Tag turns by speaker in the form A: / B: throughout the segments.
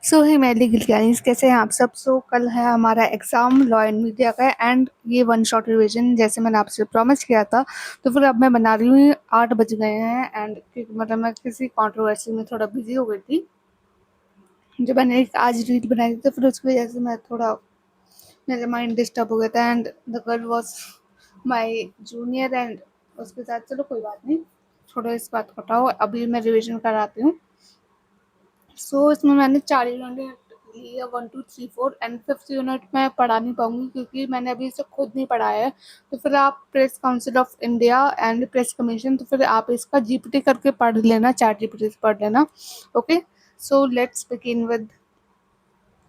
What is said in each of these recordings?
A: सो हे madly गिलगानीज, कैसे हैं आप सब। कल है हमारा एग्ज़ाम लॉ एंड मीडिया का एंड ये वन शॉट रिवीजन जैसे मैंने आपसे प्रॉमिस किया था। तो फिर अब मैं बना रही हूँ। 8 बज गए हैं एंड मतलब मैं किसी कंट्रोवर्सी में थोड़ा बिजी हो गई थी। जो मैंने एक आज रील बनाई थी तो फिर उसकी वजह से मैं थोड़ा मेरा माइंड डिस्टर्ब हो गया था and the girl was my junior and उसके साथ चलो कोई बात नहीं, छोड़ो इस बात को हटाओ। अभी मैं रिविजन कराती हूँ। इसमें मैंने 4 यूनिट लिए, 1, 2, 3, 4 एंड 5th यूनिट मैं पढ़ा नहीं पाऊँगी क्योंकि मैंने अभी इसे खुद नहीं पढ़ा है। तो फिर आप press council of India and press commission, तो फिर आप इसका जीपीटी करके पढ़ लेना, चैट जीपीटी से पढ़ लेना। Okay, so let's begin with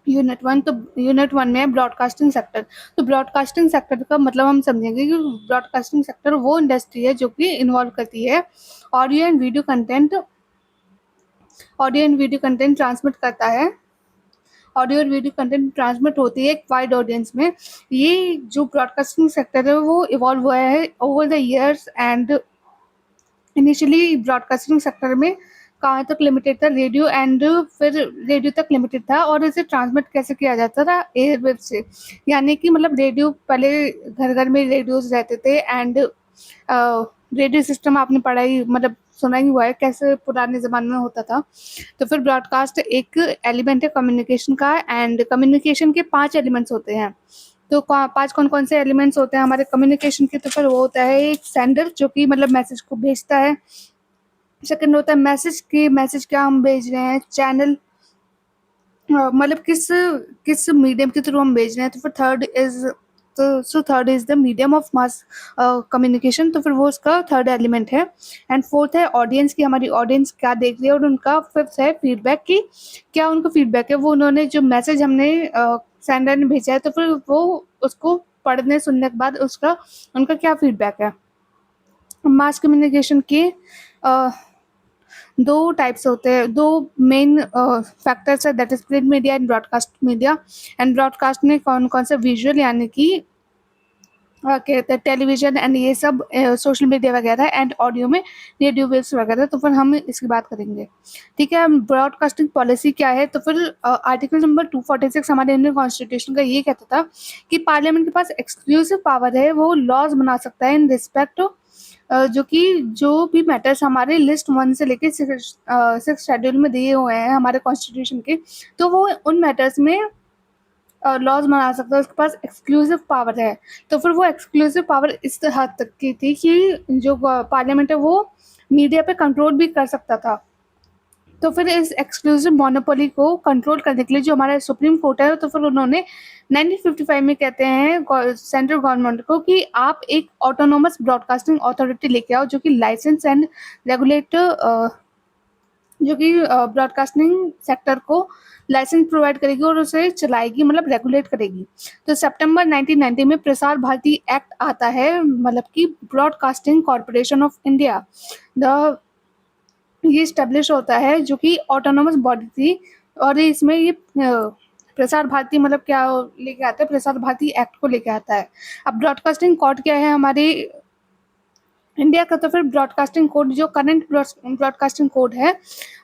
A: unit 1। तो यूनिट 1 में है ब्रॉडकास्टिंग सेक्टर। तो ब्रॉडकास्टिंग सेक्टर का मतलब हम समझेंगे कि ब्रॉडकास्टिंग सेक्टर वो इंडस्ट्री है जो कि इन्वॉल्व करती है audio and video content. Audio and video content transmit करता है। ऑडियो और वीडियो कंटेंट ट्रांसमिट होती है एक वाइड ऑडियंस में। ये जो ब्रॉडकास्टिंग सेक्टर है वो इवॉल्व हुआ है over the years and initially broadcasting sector में कहाँ तक लिमिटेड था, रेडियो एंड फिर रेडियो तक लिमिटेड था और इसे ट्रांसमिट कैसे किया जाता था, एयरवेव से। यानी कि मतलब रेडियो पहले घर घर में रेडियोज रहते थे एंड रेडियो सिस्टम आपने पढ़ा ही मतलब सुना ही हुआ है कैसे पुराने ज़माने में होता था। तो फिर ब्रॉडकास्ट एक एलिमेंट है कम्युनिकेशन का एंड कम्युनिकेशन के 5 एलिमेंट्स होते हैं। तो 5 कौन-कौन से एलिमेंट्स होते हैं हमारे कम्युनिकेशन के। तो फिर वो होता है एक सेंडर जो कि मतलब मैसेज को भेजता है। सेकंड होता है मैसेज क्या हम भेज रहे हैं, चैनल मतलब किस किस मीडियम के थ्रू हम भेज रहे हैं। तो फिर third is the medium of mass communication. तो फिर वो उसका थर्ड एलिमेंट है एंड फोर्थ है ऑडियंस की, हमारी ऑडियंस क्या देख रही है। और उनका फिफ्थ है फीडबैक की, क्या उनको फीडबैक है, वो उन्होंने जो मैसेज हमने सेंडर ने भेजा है तो फिर वो उसको पढ़ने सुनने के बाद उसका उनका क्या फीडबैक है। मास कम्युनिकेशन के अ, 2 टाइप्स होते हैं, 2 मेन फैक्टर्स है, that is print media and broadcast media. And broadcast में कौन-कौन से विजुअल यानी कि क्या कहते हैं टेलीविज़न एंड ये सब सोशल मीडिया वगैरह एंड ऑडियो में रेडियो वेव्स वगैरह। तो फिर हम इसकी बात करेंगे। ठीक है, ब्रॉडकास्टिंग पॉलिसी क्या है। तो फिर आर्टिकल नंबर 246 हमारे इंडियन कॉन्स्टिट्यूशन का ये कहता था कि पार्लियामेंट के पास एक्सक्लूसिव पावर है, वो लॉज बना सकता है इन रिस्पेक्ट जो कि जो भी मैटर्स हमारे लिस्ट 1 से लेके 6 शेड्यूल में दिए हुए हैं हमारे कॉन्स्टिट्यूशन के, तो वो उन मैटर्स में लॉज बना सकता है, उसके पास एक्सक्लूसिव पावर है। तो फिर वो एक्सक्लूसिव पावर इस हद तक की थी कि जो पार्लियामेंट है वो मीडिया पे कंट्रोल भी कर सकता था। तो फिर इस एक्सक्लूसिव मोनोपोली को कंट्रोल करने के लिए जो हमारा सुप्रीम कोर्ट है, तो फिर उन्होंने 1955 में कहते हैं सेंट्रल गवर्नमेंट को कि आप एक ऑटोनोमस ब्रॉडकास्टिंग अथॉरिटी लेके आओ जो कि लाइसेंस एंड रेगुलेट जो कि ब्रॉडकास्टिंग सेक्टर को लाइसेंस प्रोवाइड करेगी और उसे चलाएगी, मतलब रेगुलेट करेगी। तो सितंबर 1990 में प्रसार भारती एक्ट आता है, मतलब कि broadcasting corporation of India the ये स्टेब्लिश होता है जो कि ऑटोनोमस बॉडी थी। और इसमें ये प्रसार भारती मतलब क्या लेके आता है, प्रसार भारती एक्ट को लेके आता है। अब ब्रॉडकास्टिंग कोड क्या है हमारे इंडिया का। तो फिर ब्रॉडकास्टिंग कोड जो करंट ब्रॉडकास्टिंग कोड है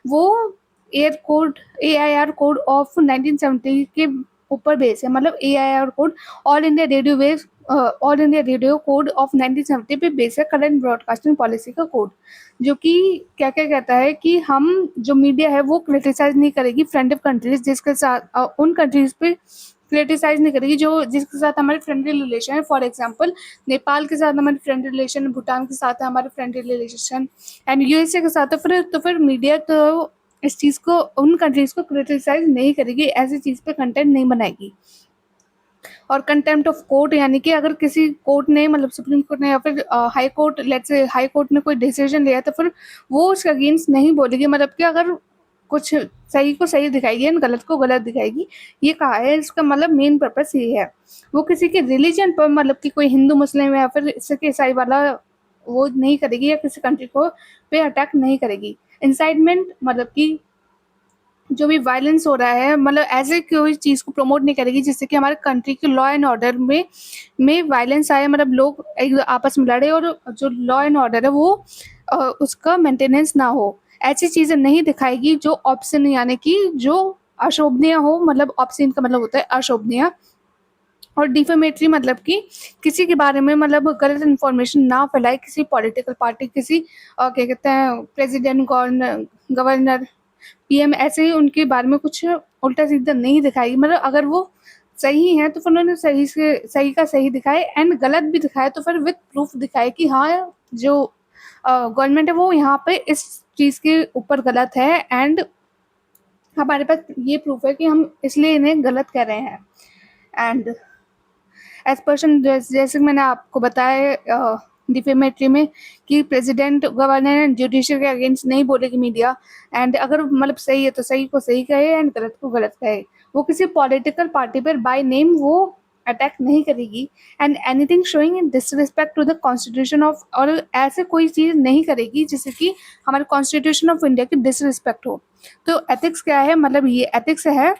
A: वो एआईआर कोड ऑफ 1970 के ऊपर बेस है, मतलब AIR code all India radio code of 1970 पे बेस है करंट ब्रॉडकास्टिंग पॉलिसी का कोड। जो कि क्या क्या कहता है कि हम जो मीडिया है वो क्रिटिसाइज नहीं करेगी फ्रेंडली कंट्रीज जिसके साथ उन कंट्रीज पे क्रिटिसाइज नहीं करेगी जो जिसके साथ हमारे फ्रेंडली रिलेशन है। फॉर एग्जांपल नेपाल के साथ हमारे फ्रेंडली रिलेशन, भूटान के साथ है हमारे फ्रेंडली रिलेशन एंड यूएसए के साथ। तो फिर मीडिया तो इस चीज़ को उन कंट्रीज़ को क्रिटिसाइज नहीं करेगी, ऐसी चीज़ पे कंटेंट नहीं बनाएगी। और कंटेम्प्ट ऑफ कोर्ट यानी कि अगर किसी कोर्ट ने मतलब सुप्रीम कोर्ट ने या फिर high court, let's say high court ने कोई डिसीजन लिया तो फिर वो उसके अगेंस्ट नहीं बोलेगी, मतलब कि अगर कुछ सही को सही दिखाएगी एंड गलत को गलत दिखाएगी। ये कहा है, इसका मतलब मेन पर्पस ये है। वो किसी के रिलीजन पर मतलब कि कोई हिंदू मुस्लिम या फिर सिख ईसाई वाला वो नहीं करेगी या किसी कंट्री को पे अटैक नहीं करेगी। इंसाइटमेंट मतलब कि जो भी वायलेंस हो रहा है, मतलब ऐसे कोई चीज़ को प्रमोट नहीं करेगी जिससे कि हमारे कंट्री के लॉ एंड ऑर्डर में वायलेंस आए, मतलब लोग एक आपस में लड़े और जो लॉ एंड ऑर्डर है वो उसका मेंटेनेंस ना हो। ऐसी चीज़ें नहीं दिखाएगी जो ऑप्शन यानी कि जो अशोभनीय हो, मतलब ऑब्ससीन का मतलब होता है अशोभनीय, और डिफेमेटरी मतलब कि किसी के बारे में मतलब गलत इन्फॉर्मेशन ना फैलाए, किसी पॉलिटिकल पार्टी, किसी क्या कहते हैं प्रेसिडेंट, गवर्नर, पीएम, ऐसे ही उनके बारे में कुछ उल्टा सीधा नहीं दिखाएगी। मतलब अगर वो सही है तो फिर उन्होंने सही से सही का सही दिखाए, एंड गलत भी दिखाए तो फिर विद प्रूफ दिखाए कि हाँ, जो गवर्नमेंट है वो यहाँ पे इस चीज़ के ऊपर गलत है, एंड हमारे पास ये प्रूफ है कि हम इसलिए इन्हें गलत कह रहे हैं। एंड एज पर्सन, जैसे मैंने आपको बताया डिफेमेटरी में, कि प्रेसिडेंट, गवर्नर एंड जुडिशरी के अगेंस्ट नहीं बोलेगी मीडिया, एंड अगर मतलब सही है तो सही को सही कहे एंड गलत को गलत कहे। वो किसी पॉलिटिकल पार्टी पर बाय नेम वो अटैक नहीं करेगी, and anything showing disrespect to the constitution of, और ऐसे कोई चीज़ नहीं करेगी जिससे कि हमारे कॉन्स्टिट्यूशन ऑफ इंडिया की डिसरिस्पेक्ट हो। तो एथिक्स क्या है, मतलब ये एथिक्स है,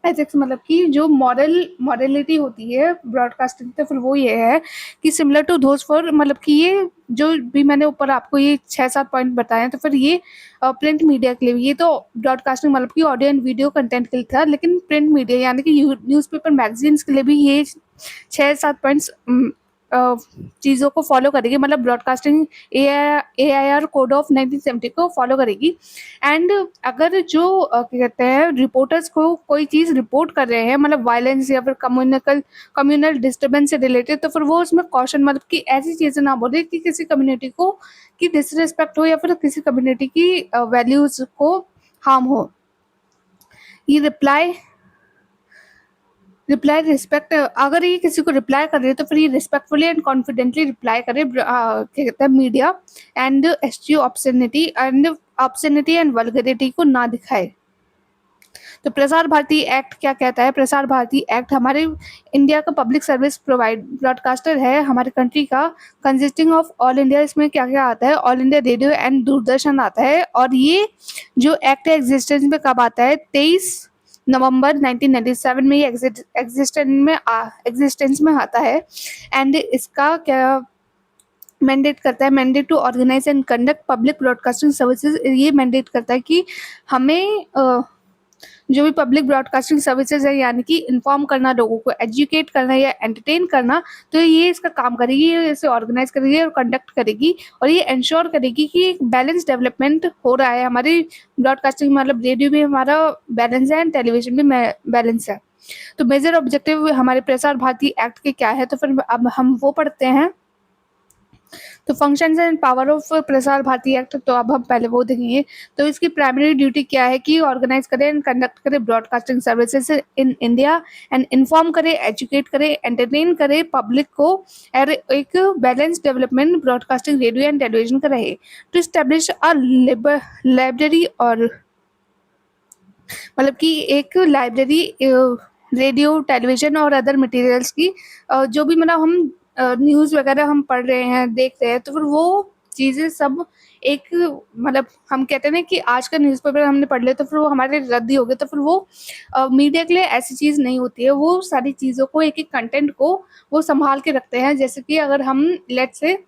A: एथिक्स मतलब कि जो मॉरलिटी होती है ब्रॉडकास्टिंग, तो फिर वो ये है कि सिमिलर टू दोज फॉर, मतलब कि ये जो भी मैंने ऊपर आपको ये 6-7 पॉइंट बताए हैं, तो फिर ये प्रिंट मीडिया के लिए भी, ये तो ब्रॉडकास्टिंग मतलब कि ऑडियो एंड वीडियो कंटेंट के लिए था, लेकिन प्रिंट मीडिया यानी कि न्यूज़पेपर मैगजीन्स के लिए भी ये 6-7 पॉइंट्स चीज़ों को फॉलो करेगी। मतलब ब्रॉडकास्टिंग AIR कोड ऑफ 1970 को फॉलो करेगी। एंड अगर जो क्या कहते हैं रिपोर्टर्स को कोई चीज़ रिपोर्ट कर रहे हैं, मतलब वायलेंस या फिर कम्युनल डिस्टर्बेंस से रिलेटेड, तो फिर वो उसमें कॉशन, मतलब कि ऐसी चीज़ें ना बोले कि किसी कम्युनिटी को की डिसरिस्पेक्ट हो या फिर किसी कम्युनिटी की वैल्यूज़ को हार्म हो। ये रिप्लाई रिस्पेक्ट, अगर ये किसी को रिप्लाई कर रही है तो फिर ये रिस्पेक्टफुली एंड कॉन्फिडेंटली रिप्लाई करे, क्या कहते हैं मीडिया, एंड एस्ट्यू ऑब्ससेनिटी एंड वल्गरिटी को ना दिखाए। तो प्रसार भारती एक्ट क्या कहता है? प्रसार भारती एक्ट हमारे इंडिया का पब्लिक सर्विस प्रोवाइड ब्रॉडकास्टर है हमारे कंट्री का, कंसिस्टिंग ऑफ ऑल इंडिया। इसमें क्या क्या आता है? All India radio and Doordarshan आता है। और ये जो एक्ट है एग्जिस्टेंस में कब आता है? 23 नवंबर 1997 में ये एग्जिस्टेंस में आता है। एंड इसका क्या मैंडेट करता है? Mandate to organize and conduct public broadcasting services. ये मैंडेट करता है कि हमें जो भी पब्लिक ब्रॉडकास्टिंग सर्विसेज है, यानी कि इन्फॉर्म करना, लोगों को एजुकेट करना या एंटरटेन करना, तो ये इसका काम करेगी, ये इसे ऑर्गेनाइज करेगी और कंडक्ट करेगी, और ये इंश्योर करेगी कि एक बैलेंस डेवलपमेंट हो रहा है हमारी ब्रॉडकास्टिंग, मतलब रेडियो भी हमारा बैलेंस है एंड टेलीविजन भी बैलेंस है। तो मेजर ऑब्जेक्टिव हमारे प्रसार भारती एक्ट के क्या है? तो फिर अब हम वो पढ़ते हैं। तो functions and power of Prasar Bharati act, तो अब हम पहले वो देखेंगे। तो इसकी प्राइमरी ड्यूटी क्या है? कि ऑर्गेनाइज करे एंड कंडक्ट करे broadcasting services in India, and inform करे, एजुकेट करे, एंटरटेन करे पब्लिक को, और एक balance development broadcasting radio and television का रहे। टू स्टैब्लिश अ लाइब्रेरी, और मतलब कि एक लाइब्रेरी रेडियो, टेलीविजन और अदर मटेरियल्स की, जो भी मतलब हम न्यूज़ वगैरह हम पढ़ रहे हैं, देख रहे हैं, तो फिर वो चीज़ें सब एक, मतलब हम कहते हैं ना कि आज का न्यूज़पेपर हमने पढ़ लिया तो फिर वो हमारे रद्द ही हो गए, तो फिर वो मीडिया के लिए ऐसी चीज़ नहीं होती है। वो सारी चीज़ों को, एक-एक कंटेंट को वो सँभाल के रखते हैं। जैसे कि अगर हम लेट्स से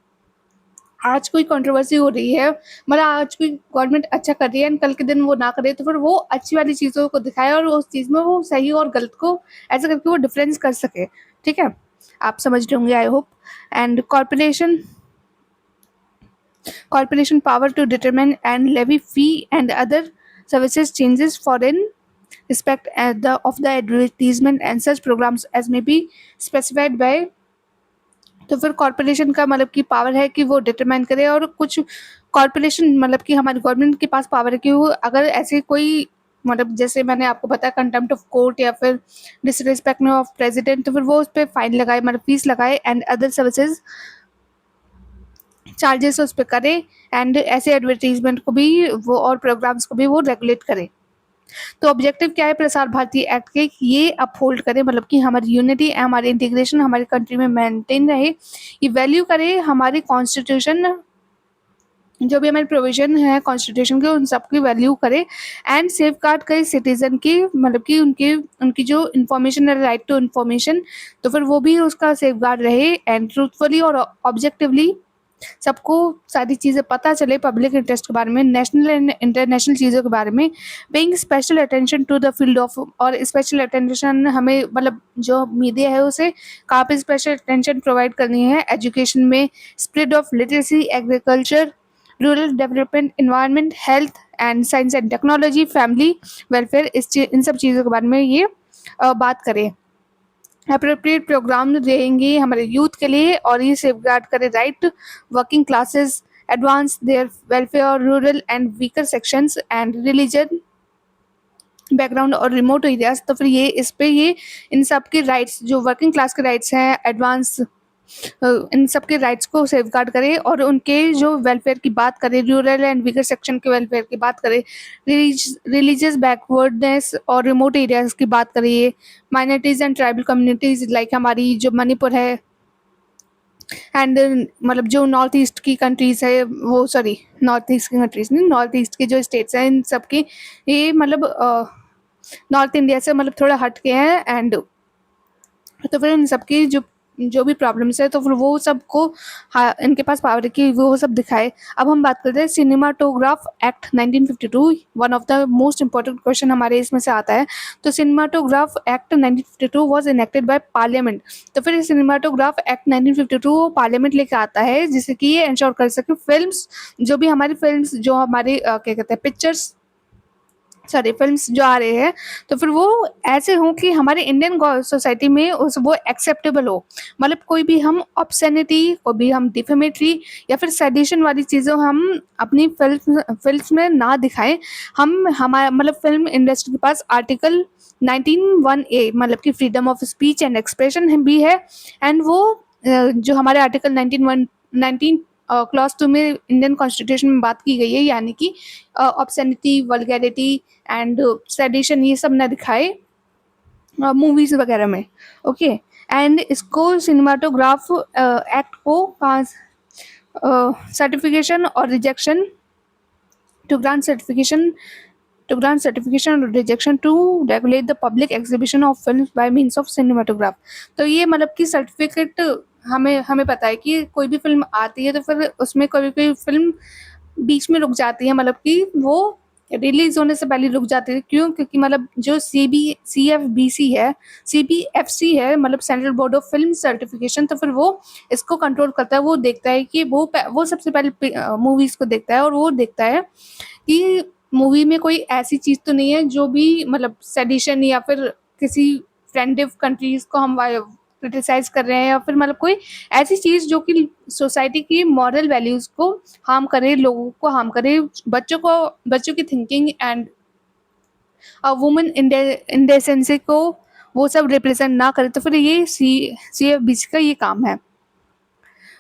A: आज कोई कंट्रोवर्सी हो रही है, मतलब आज कोई गवर्नमेंट अच्छा कर रही है एंड कल के दिन वो ना करे, तो फिर वो अच्छी वाली चीज़ों को दिखाए और उस चीज़ में वो सही और गलत को ऐसा करके वो डिफरेंस कर सके। ठीक है? आप समझ रहे होंगे I hope. And corporation power to determine and levy fee and other services changes foreign respect at of the advertisement and such programs as may be specified by। तो फिर कॉर्पोरेशन का मतलब कि पावर है कि वो डिटरमाइन करे, और कुछ कॉर्पोरेशन मतलब कि हमारी गवर्नमेंट के पास पावर है कि वो अगर ऐसे कोई, मतलब जैसे मैंने आपको बताया कंटेम्प्ट ऑफ कोर्ट या फिर डिसरिस्पेक्ट ऑफ प्रेसिडेंट, तो फिर वो उस पर फाइन लगाए, मतलब फीस लगाए, एंड अदर सर्विसेज चार्जेस उस पर करे, एंड ऐसे एडवर्टीजमेंट को भी वो और प्रोग्राम्स को भी वो रेगुलेट करे। तो ऑब्जेक्टिव क्या है प्रसार भारती एक्ट के? ये अपहोल्ड करे, मतलब कि हमारी यूनिटी, हमारी इंटीग्रेशन हमारी कंट्री में मेंटेन रहे, ये वैल्यू करे हमारी कॉन्स्टिट्यूशन, जो भी हमारे प्रोविजन है कॉन्स्टिट्यूशन के, उन सब की वैल्यू करे, एंड सेफ गार्ड करे सिटीजन की, मतलब कि उनकी जो इन्फॉर्मेशन है, राइट टू इन्फॉर्मेशन, तो फिर वो भी उसका सेफ गार्ड रहे, एंड ट्रूथफुली और ऑब्जेक्टिवली सबको सारी चीज़ें पता चले पब्लिक इंटरेस्ट के बारे में, नेशनल एंड इंटरनेशनल चीज़ों के बारे में, paying special attention to the field of, और स्पेशल अटेंशन हमें मतलब जो मीडिया है उसे कहाँ पे स्पेशल अटेंशन प्रोवाइड करनी है, एजुकेशन में, spread of literacy, agriculture, rural development, environment, health and science and technology, family welfare, इन सब चीज़ों के बारे में ये बात करें। अप्रोप्रिएट प्रोग्राम देंगे हमारे यूथ के लिए, और ये सेफगार्ड करे right working classes, advance their welfare, rural and weaker sections and religion background और रिमोट एरियाज। तो फिर ये इस पे ये इन सब के राइट्स, जो वर्किंग क्लास के राइट्स हैं, एडवांस इन सब के राइट्स को सेफगार्ड करे, और उनके जो वेलफेयर की बात करें, रूरल एंड वीकर सेक्शन के वेलफेयर की बात करें, रिलीजियस बैकवर्डनेस और रिमोट एरियाज की बात करिए, minorities and tribal communities like हमारी जो मणिपुर है, एंड मतलब जो नॉर्थ ईस्ट की कंट्रीज़ है, वो सॉरी नॉर्थ ईस्ट की कंट्रीज़ नहीं, नॉर्थ ईस्ट के जो स्टेट्स हैं, इन सब की ये मतलब नॉर्थ इंडिया से मतलब थोड़ा हट के हैं, एंड तो फिर इन सबकी जो भी प्रॉब्लम्स है, तो फिर वो सबको इनके पास पावर है कि वो सब दिखाए। अब हम बात करते हैं cinematograph act 1952, one of the most important question हमारे इसमें से आता है। तो cinematograph act 1952 was enacted by parliament. तो फिर सिनेमाटोग्राफ एक्ट 1952 पार्लियामेंट लेके आता है, जिससे कि ये इंश्योर कर सके फिल्म्स, जो भी हमारी फिल्म्स, जो हमारे क्या कहते हैं पिक्चर्स, सॉरी फिल्म्स जो आ रहे हैं, तो फिर वो ऐसे हों कि हमारे इंडियन सोसाइटी में उस वो एक्सेप्टेबल हो। मतलब कोई भी हम ऑब्सैनिटी, कोई भी हम डिफेमेटरी या फिर सेडिशन वाली चीज़ें हम अपनी फिल्म्स में ना दिखाएं। हम हमारा मतलब फिल्म इंडस्ट्री के पास आर्टिकल 19(1)(a मतलब कि freedom of speech and expression भी है, एंड वो जो हमारे आर्टिकल 19 क्लॉज 2 में इंडियन कॉन्स्टिट्यूशन में बात की गई है, यानी कि ऑब्सैनिटी, वल्गैरिटी एंड सेडिशन ये सब ना दिखाए मूवीज वगैरह में। ओके, एंड इसको सिनेमाटोग्राफ एक्ट को सर्टिफिकेशन और रिजेक्शन टू ग्रांट सर्टिफिकेशन और rejection to regulate the public exhibition of film by means of cinematograph. तो ये मतलब कि सर्टिफिकेट हमें हमें पता है कि कोई भी फिल्म आती है तो फिर उसमें कोई कोई फिल्म बीच में रुक जाती है, मतलब कि वो रिलीज होने से पहले रुक जाती है। क्यों? क्योंकि मतलब जो CFBC है, CBFC है, मतलब central board of film certification, तो फिर वो इसको कंट्रोल करता है। वो देखता है कि वो सबसे पहले मूवीज को देखता है, और वो देखता है कि मूवी में कोई ऐसी चीज़ तो नहीं है जो भी मतलब सेडिशन या फिर किसी फ्रेंडिव कंट्रीज को हम क्रिटिसाइज कर रहे हैं, या फिर मतलब कोई ऐसी चीज़ जो कि सोसाइटी की मॉरल वैल्यूज़ को हार्म करे, लोगों को हार्म करे, बच्चों की थिंकिंग एंड वुमेन इंडेसेंसी को वो सब रिप्रेजेंट ना करे। तो फिर ये CFBC का ये काम है।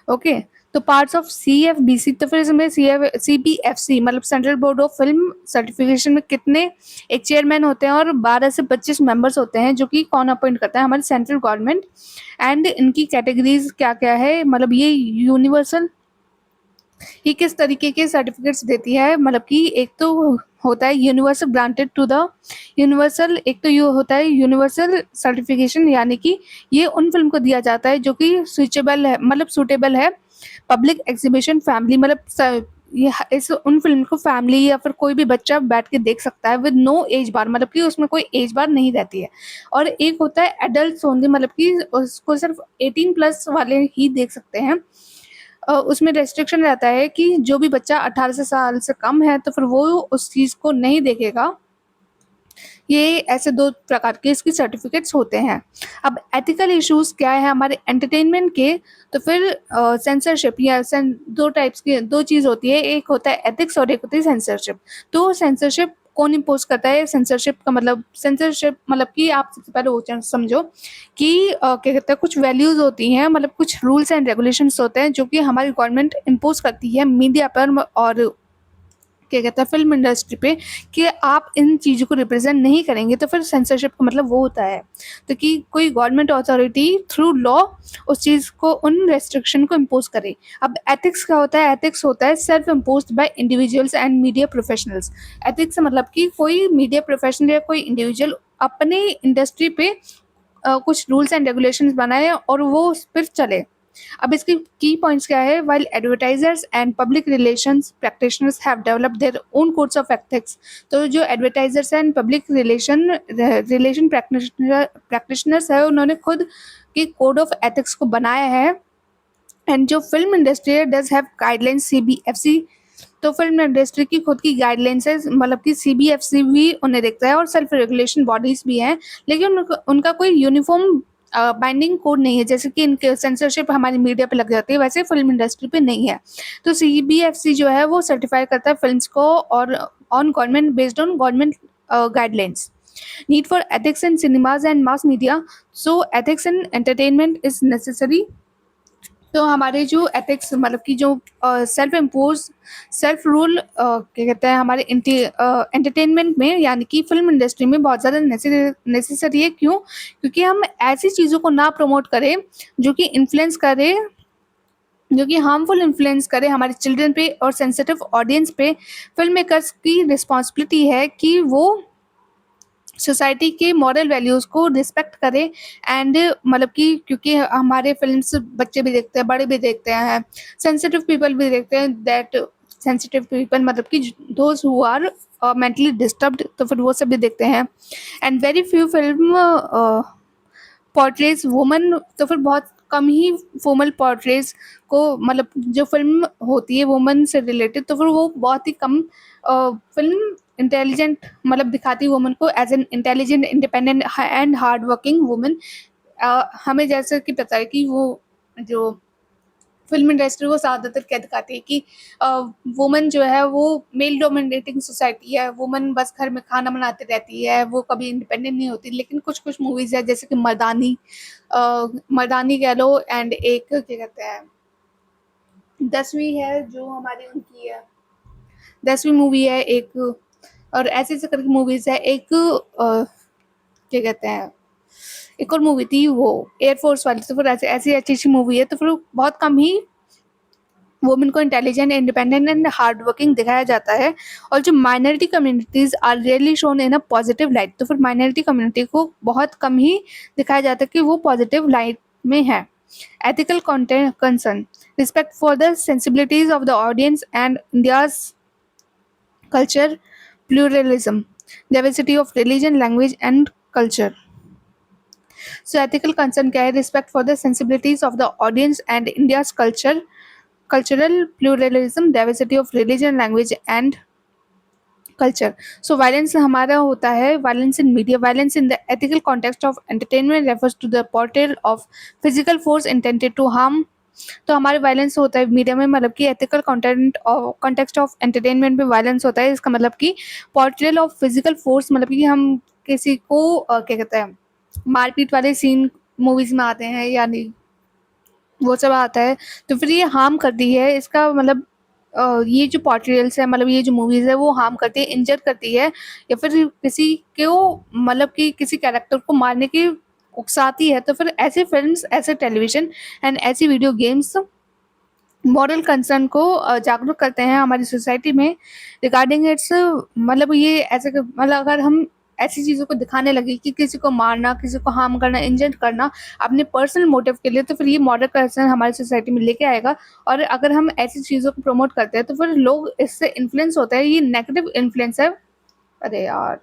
A: ओके, तो पार्ट्स ऑफ CFBC, तो फिर इसमें CBFC मतलब central board of film certification में कितने एक चेयरमैन होते हैं और 12 से 25 मेंबर्स होते हैं, जो कि कौन अपॉइंट करता है? हमारी सेंट्रल गवर्नमेंट। एंड इनकी कैटेगरीज क्या क्या है? मतलब ये यूनिवर्सल, ये किस तरीके के सर्टिफिकेट्स देती है? मतलब कि एक तो होता है universal granted to the universal, एक तो ये होता है यूनिवर्सल सर्टिफिकेशन, यानी कि ये उन फिल्म को दिया जाता है जो कि सुइचेबल है, मतलब सूटेबल है पब्लिक एग्जीबिशन फैमिली, मतलब ये इस उन फिल्म को फैमिली या फिर कोई भी बच्चा बैठ के देख सकता है विद नो एज बार, मतलब कि उसमें कोई एज बार नहीं रहती है। और एक होता है एडल्ट ओनली, मतलब कि उसको सिर्फ 18+ वाले ही देख सकते हैं। उसमें रेस्ट्रिक्शन रहता है कि जो भी बच्चा 18 साल से कम है तो फिर वो उस चीज़ को नहीं देखेगा। ये ऐसे 2 प्रकार के इसकी सर्टिफिकेट्स होते हैं। अब एथिकल इश्यूज क्या है हमारे एंटरटेनमेंट के? तो फिर सेंसरशिप या 2 टाइप्स की 2 चीज़ होती है, एक होता है एथिक्स और एक होती है सेंसरशिप। तो सेंसरशिप कौन इम्पोज करता है? सेंसरशिप मतलब कि आप सबसे पहले वो समझो कि क्या कहते हैं, कुछ वैल्यूज होती हैं, मतलब कुछ रूल्स एंड रेगुलेशंस होते हैं जो कि हमारी गवर्नमेंट इम्पोज करती है मीडिया पर और क्या कहता है फिल्म इंडस्ट्री पे, कि आप इन चीज़ों को रिप्रेजेंट नहीं करेंगे। तो फिर सेंसरशिप का मतलब वो होता है तो कि कोई गवर्नमेंट अथॉरिटी थ्रू लॉ उस चीज़ को, उन रेस्ट्रिक्शन को इम्पोज करे। अब एथिक्स क्या होता है? एथिक्स होता है self imposed bye individuals and media professionals. Ethics से मतलब कि कोई मीडिया प्रोफेशनल या कोई इंडिविजुअल अपने इंडस्ट्री पे कुछ रूल्स एंड रेगुलेशंस बनाए और वो उस पर चले। अब इसके की पॉइंट्स क्या है? While advertisers and public relations practitioners have developed their own codes of ethics. तो जो advertisers and public relation practitioners है, उन्होंने खुद की कोड ऑफ एथिक्स को बनाया है। एंड जो film industry does have guidelines CBFC. तो फिल्म इंडस्ट्री की खुद की गाइडलाइंस है, मतलब कि सीबीएफसी भी उन्हें देखता है और सेल्फ रेगुलेशन बॉडीज भी हैं, लेकिन उनका कोई यूनिफॉर्म बाइंडिंग कोड नहीं है। जैसे कि इनके सेंसरशिप हमारी मीडिया पे लग जाती है, वैसे फिल्म इंडस्ट्री पे नहीं है। तो सीबीएफसी जो है वो सर्टिफाई करता है फिल्म्स को और on government based on government guidelines. Need for ethics in cinemas and mass media. So ethics in entertainment is necessary. तो हमारे जो एथिक्स, मतलब कि जो सेल्फ इम्पोज सेल्फ रूल क्या कहते हैं, हमारे एंटरटेनमेंट में यानी कि फिल्म इंडस्ट्री में बहुत ज़्यादा नेसेसरी है। क्यों? क्योंकि हम ऐसी चीज़ों को ना प्रमोट करें जो कि इन्फ्लुएंस करे, जो कि हार्मफुल इन्फ्लुएंस करे हमारे चिल्ड्रन पे और सेंसिटिव ऑडियंस पे। फिल्म मेकर्स की रिस्पॉन्सिबिलिटी है कि वो सोसाइटी के मॉरल वैल्यूज़ को रिस्पेक्ट करें। एंड मतलब कि क्योंकि हमारे फिल्म्स बच्चे भी देखते हैं, बड़े भी देखते हैं, सेंसिटिव पीपल भी देखते हैं। दैट सेंसिटिव पीपल मतलब कि those who are mentally disturbed, तो फिर वो सब भी देखते हैं। And very few film portrays woman. तो फिर बहुत कम ही फीमेल पोर्ट्रेज को, मतलब जो फिल्म होती है वुमन से रिलेटेड, तो फिर वो बहुत ही कम फिल्म इंटेलिजेंट मतलब दिखाती है वुमन को as an intelligent, independent and hard working woman. हमें जैसे कि पता है कि वो जो फिल्म इंडस्ट्री वो ज़्यादातर क्या दिखाती है कि वुमन जो है वो मेल डोमिनेटिंग सोसाइटी है, वुमन बस घर में खाना बनाती रहती है, वो कभी इंडिपेंडेंट नहीं होती। लेकिन कुछ कुछ मूवीज़ है जैसे कि मर्दानी कह लो, एंड एक क्या कहते हैं 10वीं है जो हमारी उनकी है, 10वीं मूवी है एक, और ऐसे ऐसे करके मूवीज़ है एक क्या कहते हैं, एक और मूवी थी वो एयरफोर्स वाली। तो फिर ऐसे ऐसी अच्छी अच्छी मूवी है, तो फिर बहुत कम ही वुमेन को intelligent, independent and hard working दिखाया जाता है। और जो minority communities are really shown in a positive light. तो फिर माइनॉरिटी कम्युनिटी को बहुत कम ही दिखाया जाता है कि वो पॉजिटिव लाइट में है। Ethical content concern, respect for the sensibilities of the audience and India's culture, pluralism, diversity of religion, language and culture. So ethical concern क्या है? Respect for the sensibilities of the audience and India's culture, cultural pluralism, diversity of religion, language and culture. So violence हमारा होता है violence in media. Violence in the ethical context of entertainment refers to the portrayal of physical force intended to harm. तो हमारे violence होता है media में, मतलब कि एथिकल कंटेंट और कॉन्टेक्स्ट ऑफ एंटरटेनमेंट में वायलेंस होता है। इसका मतलब कि पोर्ट्रेल ऑफ फिजिकल फोर्स, मतलब कि हम किसी को क्या कहते हैं, मारपीट वाले सीन मूवीज में आते हैं, यानी वो सब आता है। तो फिर ये हार्म करती है, इसका मतलब ये जो पोर्ट्रेयल्स है, मतलब ये जो मूवीज़ है वो हार्म करती है, इंजर करती है, या फिर किसी को मतलब कि किसी कैरेक्टर को मारने की उकसाती है। तो फिर ऐसी फिल्म्स, ऐसे टेलीविज़न एंड ऐसी वीडियो गेम्स मॉरल कंसर्न को जागरूक करते हैं हमारी सोसाइटी में रिगार्डिंग इट्स, मतलब ये ऐसे मतलब अगर हम ऐसी चीज़ों को दिखाने लगे कि किसी को मारना, किसी को हार्म करना, इंजर करना अपने पर्सनल मोटिव के लिए, तो फिर ये मॉरल कंसर्न हमारी सोसाइटी में लेके आएगा। और अगर हम ऐसी चीज़ों को प्रमोट करते हैं तो फिर लोग इससे इन्फ्लुएंस होता है, ये नेगेटिव इन्फ्लुएंस है। अरे यार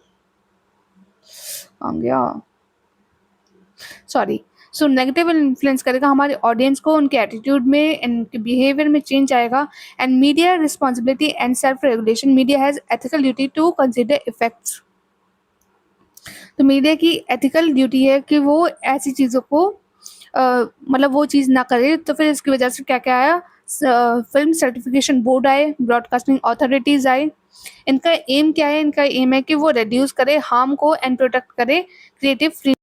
A: आ गया, सॉरी। सो नेगेटिव इन्फ्लुएंस करेगा हमारे ऑडियंस को, उनके एटीट्यूड में, उनके बिहेवियर में चेंज आएगा। And media responsibility and self regulation, media has ethical duty to consider effects. तो मीडिया की एथिकल ड्यूटी है कि वो ऐसी चीज़ों को मतलब वो चीज़ ना करे। तो फिर इसकी वजह से क्या क्या आया, फिल्म सर्टिफिकेशन बोर्ड आए, ब्रॉडकास्टिंग अथॉरिटीज़ आए। इनका एम क्या है? इनका एम है कि वो रिड्यूस करे हार्म को एंड प्रोटेक्ट करे क्रिएटिव फ्री